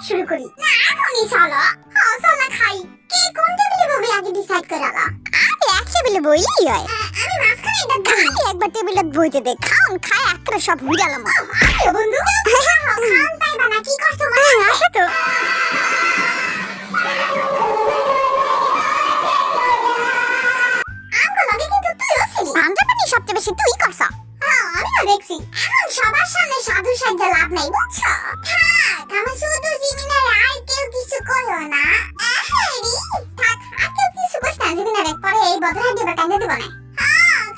শুরু করি না এখনই চলো চলো খাই কে কোন টেবিলে বসবে আগে ডিসাইড করে আলা আরে এক টেবিলে বইই হয় আমি মাঝখানে এটা খাই একবার টেবিলে বইতে দে খাওন খাই একরে সব হই গেলাম আরে বন্ধু খাওন পাইবা না কি করছো মনে আছে তো সবচেয়ে বেশি তুই করছ আমিও দেখছি এখন সবার সামনে সাধু সাজতে লাভ নাই বুঝছো থাক আমি শুধু জিমিনার আর কেউ কিছু করো না থাক আর কেউ কিছু করছ না জিমিনার পরে এই বদর হাত দিবা কান্দে দেব না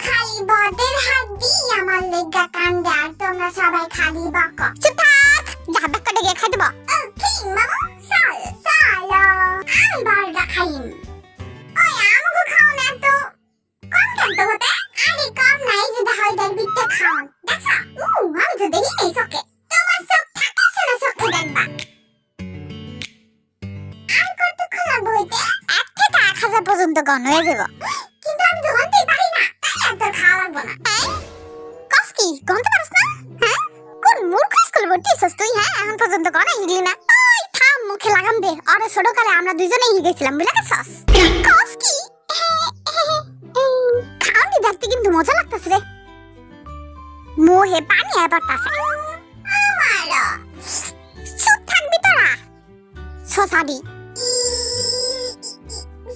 খালি বদের হাত দি আমার লেগা কান্দে আর তোমরা সবাই খালি বক চুপ থাক যা বেক করে গিয়ে খাই দেব ওকে মামা চল চলো আমি বড়টা খাইম ওই আমগো খাও না তো কম কেন তো হতে আরে কম নাই যে দাহাইদার বিটে খাওন দেখছো আমি তো দেখি নাই চোখে তোমার চোখ থাকছে না চোখে দেখবা আর কতক্ষণ লাগবে হইতে 1 থেকে 1000 পর্যন্ত গণ হয়ে যাব কিন্তু আমি তো গণতেই পারি না তাই আর তোর খাওয়া লাগবে না কস কি গণতে পারছ না হ্যাঁ কোন মূর্খ স্কুলে ভর্তি হইছস তুই হ্যাঁ এখন পর্যন্ত গণাই হিলি না ওই থাম মুখে লাগাম দে আরে ছোটকালে আমরা দুইজনেই হিল গেছিলাম বুঝলা গেছস কস কি খাওনি দেখতে কিন্তু মজা লাগতেছে রে মোহে পানি আইবারতাছে আমারও চুপ থাকবি তোরা সোসাডি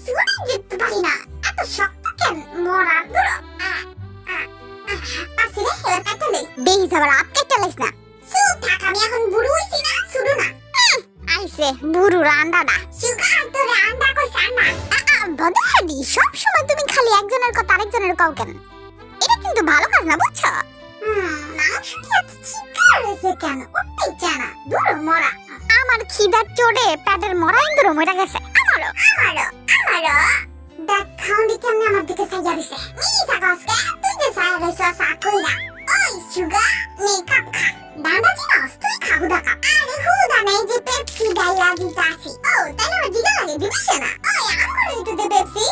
জোরে দেখতে পারি না এত শক্ত কেন মরা দূর পাশে রে হেলা কাটতে নেই দেহি যাবার আপ কেটে লাইস না চুপ থাক আমি এখন বুড়ো হইছি না শুরু না আইছে বুড়ো রান্দাটা সুগার তোরে আন্ডা কইছে আন্ডা বদহাদি সব সময় তুমি খালি একজনের কথা আরেকজনের কাউ কেন এটা কিন্তু ভালো কাজ না বুঝছো মাংস খেতে চিকার হয়েছে কেন উঠতেই চায় না দূর মরা আমার খিদার চোটে পেটের মরা ইন্দুরও মরে গেছে আমারও দেখ খাউন্ডি কেমনে আমার দিকে চাইয়া দিছে মিঠা গাছকে তুই যে চাইয়া রয়েছ চা কইরা ওই সুগার নে কাপ খা ডান্ডা চিনস তুই খা হুদা কাপ আরে হুদা নেই যে পেপসি ডাইলা দিতে আসি ও তাই আমার জিগা লাগে দিবিস না ওই আমার একটু দে পেপসি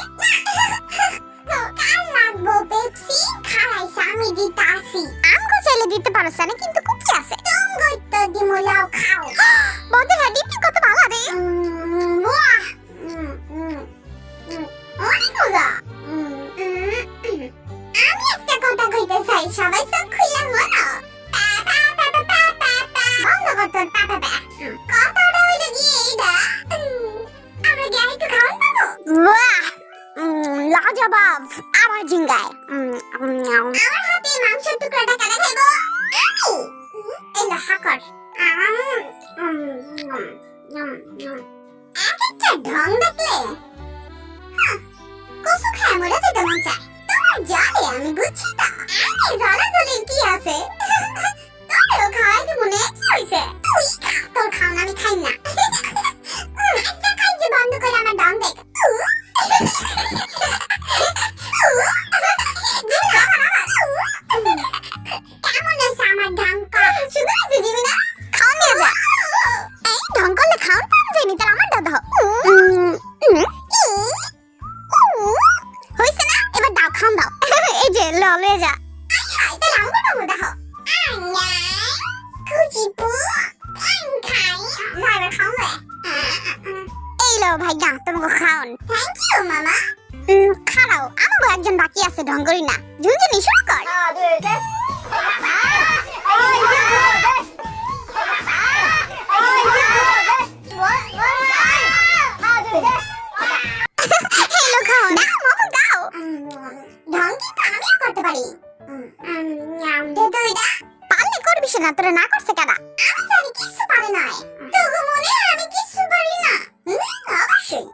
কাল লাগবো পেপসি খাইছ আমি দিতে আসি আমগো চাইলে দিতে পারছ না কিন্তু কুকি আছে তোমগো তো দিমুলাও খাও বদে হাডি তুই কত ভালো রে বাহ অনেক মজা আমি একটা কথা কইতে চাই সবাই চোখ খুলে মনো বন্ধ কর তোর পাপা কথাটা হইলো গিয়ে এইটা আমরা কি আরেকটু খাওয়ান পাবো বাহ লাজবাব আমার জিঙ্গায় আমার হাতে মাংসের টুকরাটা কাটা খাইবো আমি এই হাকর একটা ঢং দেখলে কসু খায় মরে যেতে মন চায় তোমার জলে আমি বুঝছি তো আমি জলে জলে কি আছে তোরেও খাওয়াই দিব না কি হইছে তুই খা তোর খাও না আমি খাই না একটা খাই যে বন্ধ করে আমার ঢং দেখ কেমন আছে আমার ঢং কর শুধু আছে জিবি না খাও নিয়ে যা এই ঢং করলে খাওন পাওয়া যায়নি তাহলে আমার দাদা হইছে না এবার দাও খান দাও এই যে ললে যা তাহলে আমার নাম দেখো কুচিপু খাই যাবে খাওয়া এই লো ভাইয়া তোমাকে খাওন থ্যাংক ইউ মামা খাও আমারও একজন বাকি আছে ঢং করি না ঝুনঝুনি শুরু কর হ্যালো খাও না মামা দাও ঢং কিন্তু আমিও করতে পারি দে তো এটা পারলে করবি না তোরা না করছে কেন আমি জানি কিছু পারে না তোকে মনে আমি কিছু পারি না অবশ্যই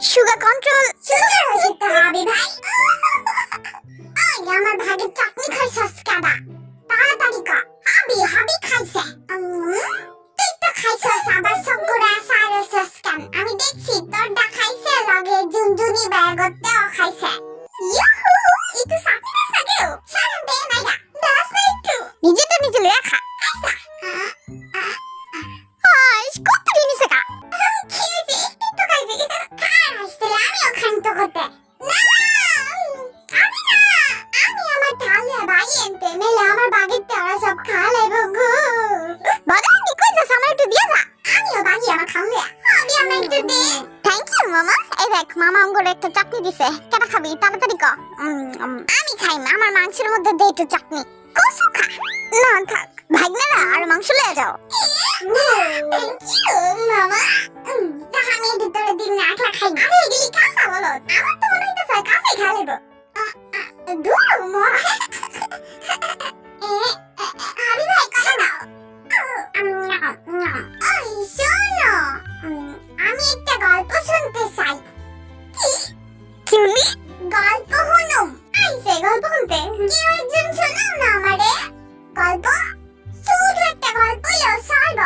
সুগার কন্ট্রোল সুগার হয়েছে তো হাবি ভাই আমার ভাগে চাটনি খাইছস কাদা তাড়াতাড়ি কর হাবি খাইছে তুই তো খাইছস আবার সব করে সারছস কেন আমি দেখছি তোরটা খাইছে লগে জুনজুনি ব্যাগতেও খাইছে ইহু ইতু সাথে সাথেও সারা দে নাইগা দাস না একটু নিজেটা নিজে লয়া খা কত জিনিস কা খেয়েছি একটু তো খাইছি কিন্তু খাই আসতে আমিও খান তো করতে না আমি আমার থালে বাইয়ে এনতে মেলে আমার বাগেরতে ওরা সব খা লাইব গো বাদানি কই যাস আমার একটু দিয়া যা আমিও বাগি আমার খামলে আমি আমার একটু দে থ্যাংক ইউ মামা এই দেখ মামা আমগরে একটা চাটনি দিছে কেটা খাবি তাড়াতাড়ি ক আমি খাই আমার মাংসের মধ্যে দে একটু চাটনি কসু খা না থাক ভাগনারা আর মাংস লয়ে যাও থ্যাংক ইউ মামা আমি এর ভিতরে দিন না একলা খাই আরে এগুলি কাঁচা বলো আমার তো মনে হইতেছে কাঁচাই খা লেবো দূর মা হাবি ভাই কলা দাও ওই শোনো আমি একটা গল্প শুনতে চাই শুনি গল্প শুনুম আইসে গল্প শুনতে কেউ একজন শোনাও না আমারে গল্প শুধু একটা গল্প সলব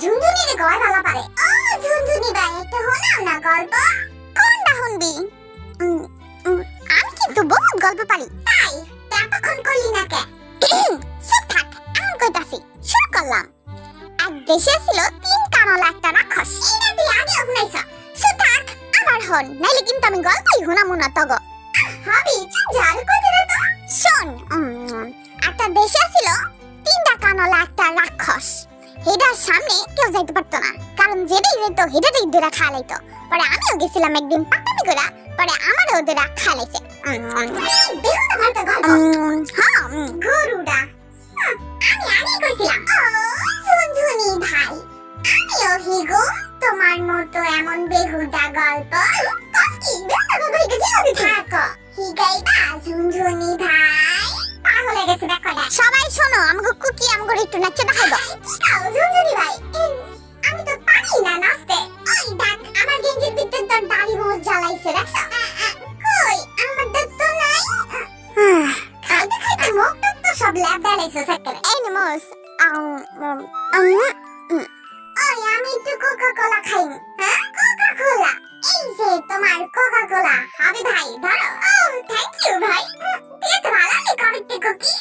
ঝুনঝুনির গয় ভালো পারে ও ঝুনঝুনি ভাই একটা শোনাও না গল্প কোনটা শুনবি আমি কিন্তু বহুত গল্প পারি তাই এতক্ষণ করলি না কে চুপ থাক এখন কইতাছি শুরু করলাম এক দেশে ছিল 3 কানলা একটা রাক্ষস এটা তুই আগে শুনাইছ চুপ থাক আবার হন নাইলে কিন্তু আমি গল্পই শুনামু না তগো হবি চুপ ঝাড়ু করতে দে তো শোন একটা দেশে ছিল 3টা কানলা একটা রাক্ষস হেডার সামনে কেউ যাইতে পারতো না কারণ যেটাই যেত হেডারই ধরে খা লাইতো পরে আমিও গেছিলাম একদিন পাটামি করে পরে আমারও ওদের খা লাইছে হ্যাঁ গরুডা আমি আগে কইছিলাম ঝুনঝুনি ভাই আমিও হিগো তোমার মতো এমন বেহুদা গল্প কসকি বেহুদা গল্প হিগাই থাকো হিগাইবা ঝুনঝুনি ভাই পাগল হয়ে গেছে দেখো সবাই শোনো আমাকে কুকি আমাকে একটু নাচতে দেখাইবো কি কাও ঝুনঝুনি ভাই আমি তো পারি না নাচতে ওই দেখ আমার গেঞ্জির ভিতর তোর দাড়ি মোজ জ্বালাইছে দেখছো কই আমার দাঁত তো নাই খাইতে খাইতে মুখ টুক তো সব ল্যাব দাঁড়াইছে সেকেন্ড এই নে মোজ ওই আমি একটু কোকা কোলা খাই হ্যাঁ কোকা কোলা এই যে তোমার কোকা কোলা হবে ভাই ধরো ও থ্যাংক ইউ ভাই তুই তো ভালো লে কবিতে কুকি